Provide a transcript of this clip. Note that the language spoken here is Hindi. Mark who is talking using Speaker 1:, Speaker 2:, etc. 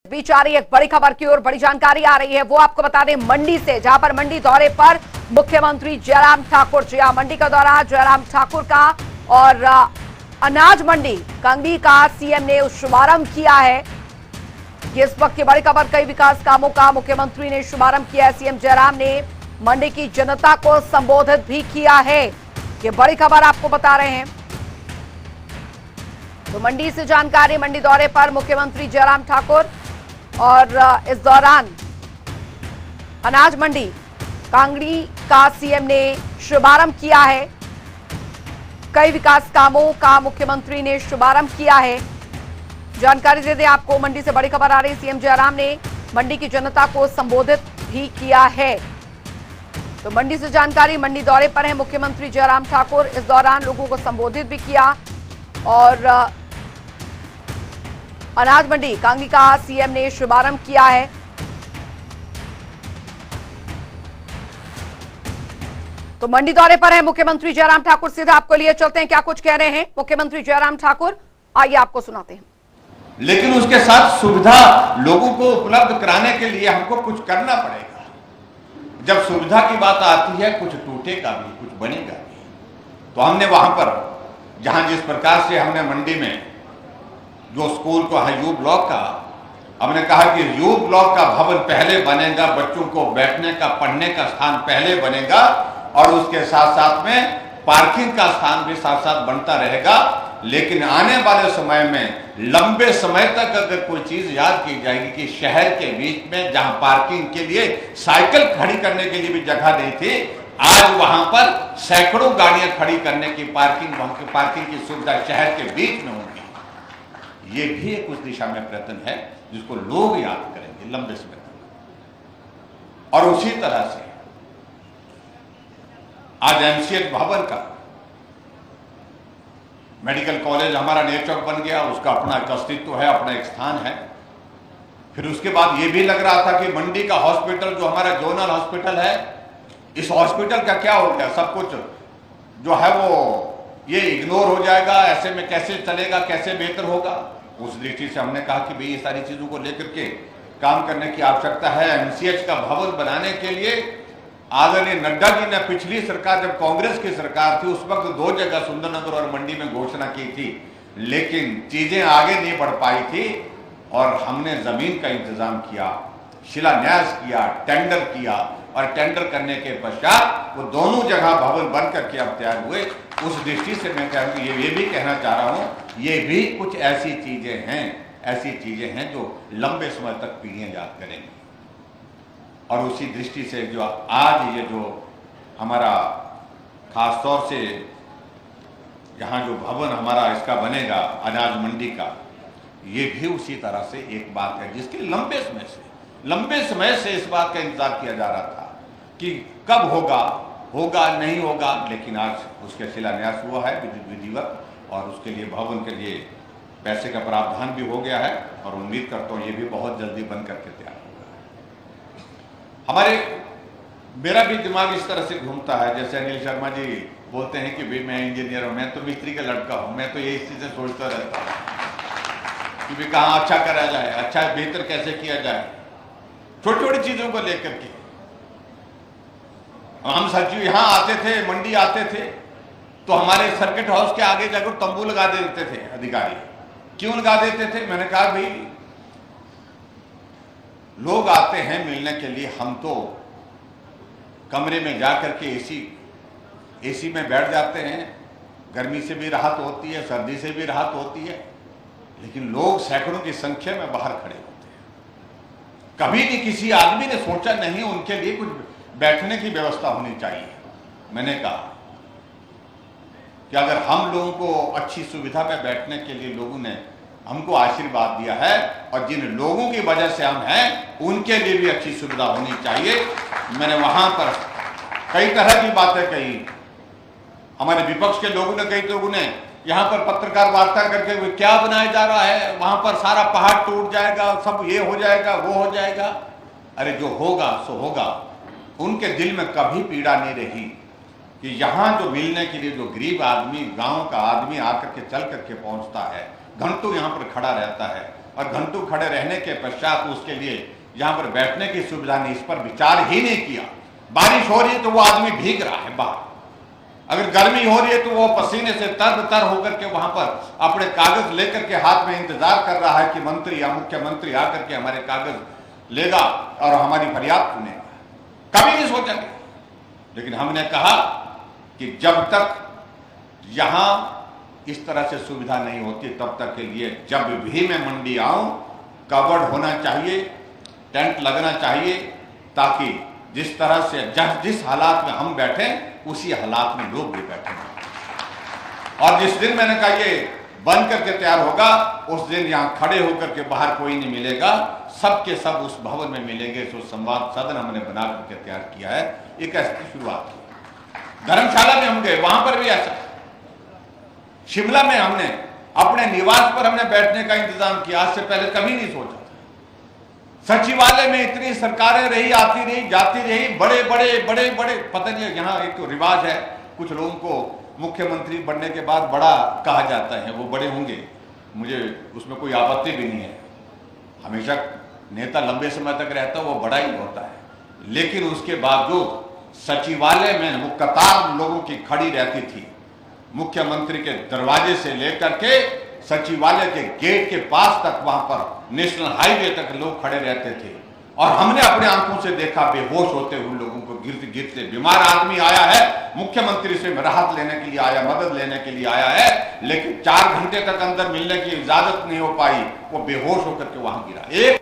Speaker 1: बीच आ रही एक बड़ी खबर की ओर बड़ी जानकारी आ रही है, वो आपको बता दें मंडी से, जहां पर मंडी दौरे पर मुख्यमंत्री जयराम ठाकुर जी, मंडी का दौरा जयराम ठाकुर का और अनाज मंडी कंगी का सीएम ने शुभारंभ किया है। ये इस वक्त की बड़ी खबर, कई विकास कामों का मुख्यमंत्री ने शुभारंभ किया है। सीएम जयराम ने मंडी की जनता को संबोधित भी किया है। ये बड़ी खबर आपको बता रहे हैं। तो मंडी से जानकारी, मंडी दौरे पर मुख्यमंत्री जयराम ठाकुर और इस दौरान अनाज मंडी कांगड़ी का सीएम ने शुभारंभ किया है। कई विकास कामों का मुख्यमंत्री ने शुभारंभ किया है। जानकारी दे दें आपको, मंडी से बड़ी खबर आ रही है। सीएम जयराम ने मंडी की जनता को संबोधित भी किया है। तो मंडी से जानकारी, मंडी दौरे पर है मुख्यमंत्री जयराम ठाकुर। इस दौरान लोगों को संबोधित भी किया और अनाज मंडी कांगी का सीएम ने शुभारंभ किया है। तो मंडी दौरे पर है मुख्यमंत्री जयराम ठाकुर। सीधा आपको लिए चलते हैं, क्या कुछ कह रहे हैं मुख्यमंत्री जयराम ठाकुर, आइए आपको सुनाते हैं।
Speaker 2: लेकिन उसके साथ सुविधा लोगों को उपलब्ध कराने के लिए हमको कुछ करना पड़ेगा। जब सुविधा की बात आती है, कुछ टूटेगा भी, कुछ बनेगा भी। तो हमने वहां पर, जहां जिस प्रकार से हमने मंडी में जो स्कूल को है यू ब्लॉक का, हमने कहा कि यू ब्लॉक का भवन पहले बनेगा, बच्चों को बैठने का, पढ़ने का स्थान पहले बनेगा और उसके साथ साथ में पार्किंग का स्थान भी साथ साथ बनता रहेगा। लेकिन आने वाले समय में लंबे समय तक अगर कोई चीज याद की जाएगी कि शहर के बीच में जहां पार्किंग के लिए साइकिल खड़ी करने के लिए भी जगह नहीं थी, आज वहां पर सैकड़ों गाड़ियां खड़ी करने की पार्किंग की सुविधा शहर के बीच में होगी। ये भी एक उस दिशा में प्रयत्न है जिसको लोग याद करेंगे लंबे समय तक। और उसी तरह से आज एमसीएच भवन का, मेडिकल कॉलेज हमारा नेचर बन गया, उसका अपना एक अस्तित्व है, अपना एक स्थान है। फिर उसके बाद ये भी लग रहा था कि मंडी का हॉस्पिटल जो हमारा जोनल हॉस्पिटल है, इस हॉस्पिटल का क्या हो गया, सब कुछ जो है वो ये इग्नोर हो जाएगा, ऐसे में कैसे चलेगा, कैसे बेहतर होगा। उस दृष्टि से हमने कहा कि भाई ये सारी चीजों को लेकर के काम करने की आवश्यकता है। एमसीएच का भवन बनाने के लिए आदरणीय नड्डा जी ने पिछली सरकार, जब कांग्रेस की सरकार थी, उस वक्त 2 जगह सुंदरनगर और मंडी में घोषणा की थी, लेकिन चीजें आगे नहीं बढ़ पाई थी और हमने जमीन का इंतजाम किया, शिलान्यास किया, टेंडर किया और टेंडर करने के पश्चात वो दोनों जगह भवन बन करके अब तैयार हुए। उस दृष्टि से मैं ये भी कहना चाह रहा हूं, ये भी कुछ ऐसी चीजें हैं जो लंबे समय तक पीढ़ियां याद करेंगी। और उसी दृष्टि से जो आज ये जो हमारा खासतौर से यहाँ जो भवन हमारा इसका बनेगा अनाज मंडी का, ये भी उसी तरह से एक बात है जिसके लंबे समय से इस बात का इंतजार किया जा रहा था कि कब होगा नहीं होगा, लेकिन आज उसके शिलान्यास हुआ है विधिवत और उसके लिए भवन के लिए पैसे का प्रावधान भी हो गया है और उम्मीद करता हूँ ये भी बहुत जल्दी बन करके तैयार होगा। मेरा भी दिमाग इस तरह से घूमता है, जैसे अनिल शर्मा जी बोलते हैं कि भाई मैं इंजीनियर हूं, मैं तो मिस्त्री का लड़का हूं, मैं तो यही चीजें सोचता रहता हूं कि भाई कहाँ अच्छा करा जाए, अच्छा बेहतर कैसे किया जाए, छोटी छोटी चीजों को लेकर के। हम सचिव यहाँ आते थे, मंडी आते थे तो हमारे सर्किट हाउस के आगे जाकर तंबू लगा देते थे अधिकारी। क्यों लगा देते थे? मैंने कहा भाई लोग आते हैं मिलने के लिए, हम तो कमरे में जाकर के एसी में बैठ जाते हैं, गर्मी से भी राहत होती है, सर्दी से भी राहत होती है, लेकिन लोग सैकड़ों की संख्या में बाहर खड़े होते हैं। कभी भी किसी आदमी ने सोचा नहीं उनके लिए कुछ बैठने की व्यवस्था होनी चाहिए। मैंने कहा कि अगर हम लोगों को अच्छी सुविधा में बैठने के लिए लोगों ने हमको आशीर्वाद दिया है और जिन लोगों की वजह से हम हैं उनके लिए भी अच्छी सुविधा होनी चाहिए। मैंने वहां पर कई तरह की बातें कही, हमारे विपक्ष के लोगों ने, कई लोगों ने यहाँ पर पत्रकार वार्ता करके क्या बनाया जा रहा है, वहां पर सारा पहाड़ टूट जाएगा, सब ये हो जाएगा, वो हो जाएगा। अरे जो होगा सो होगा। उनके दिल में कभी पीड़ा नहीं रही कि यहाँ जो मिलने के लिए जो गरीब आदमी, गांव का आदमी आकर के चल करके पहुंचता है, घंटों यहाँ पर खड़ा रहता है और घंटों खड़े रहने के पश्चात उसके लिए यहां पर बैठने की सुविधा नहीं, इस पर विचार ही नहीं किया। बारिश हो रही है तो वो आदमी भीग रहा है बाहर, अगर गर्मी हो रही है तो वो पसीने से तर होकर के वहां पर अपने कागज लेकर के हाथ में इंतजार कर रहा है कि मंत्री या मुख्यमंत्री आकर के हमारे कागज लेगा और हमारी फरियाद सुनेगा। कभी नहीं सोचेंगे। लेकिन हमने कहा कि जब तक यहां इस तरह से सुविधा नहीं होती तब तक के लिए जब भी मैं मंडी आऊं कवर्ड होना चाहिए, टेंट लगना चाहिए, ताकि जिस तरह से जिस हालात में हम बैठे उसी हालात में लोग भी बैठे। और जिस दिन मैंने कहा ये बन करके तैयार होगा उस दिन यहां खड़े होकर के बाहर कोई नहीं मिलेगा, सबके सब उस भवन में मिलेंगे। जो संवाद सदन हमने बना करके तैयार किया है, एक ऐसी शुरुआत की। धर्मशाला में हम गए, वहां पर भी ऐसा। शिमला में हमने अपने निवास पर हमने बैठने का इंतजाम किया, आज से पहले कभी नहीं सोचा था। सचिवालय में इतनी सरकारें रही, आती रही, जाती रही, बड़े बड़े पता नहीं, यहाँ एक तो रिवाज है कुछ लोगों को मुख्यमंत्री बनने के बाद बड़ा कहा जाता है, वो बड़े होंगे, मुझे उसमें कोई आपत्ति भी नहीं है। हमेशा नेता लंबे समय तक रहता है वो बड़ा ही होता है, लेकिन उसके बावजूद सचिवालय में वो कतार लोगों की खड़ी रहती थी। मुख्यमंत्री के दरवाजे से लेकर के सचिवालय के गेट के पास तक, वहां पर नेशनल हाईवे तक लोग खड़े रहते थे। और हमने अपने आंखों से देखा बेहोश होते हुए लोगों को, गिरते बीमार आदमी आया है मुख्यमंत्री से राहत लेने के लिए आया, मदद लेने के लिए आया है, लेकिन 4 घंटे तक अंदर मिलने की इजाजत नहीं हो पाई, वो बेहोश होकर के वहां गिरा। एक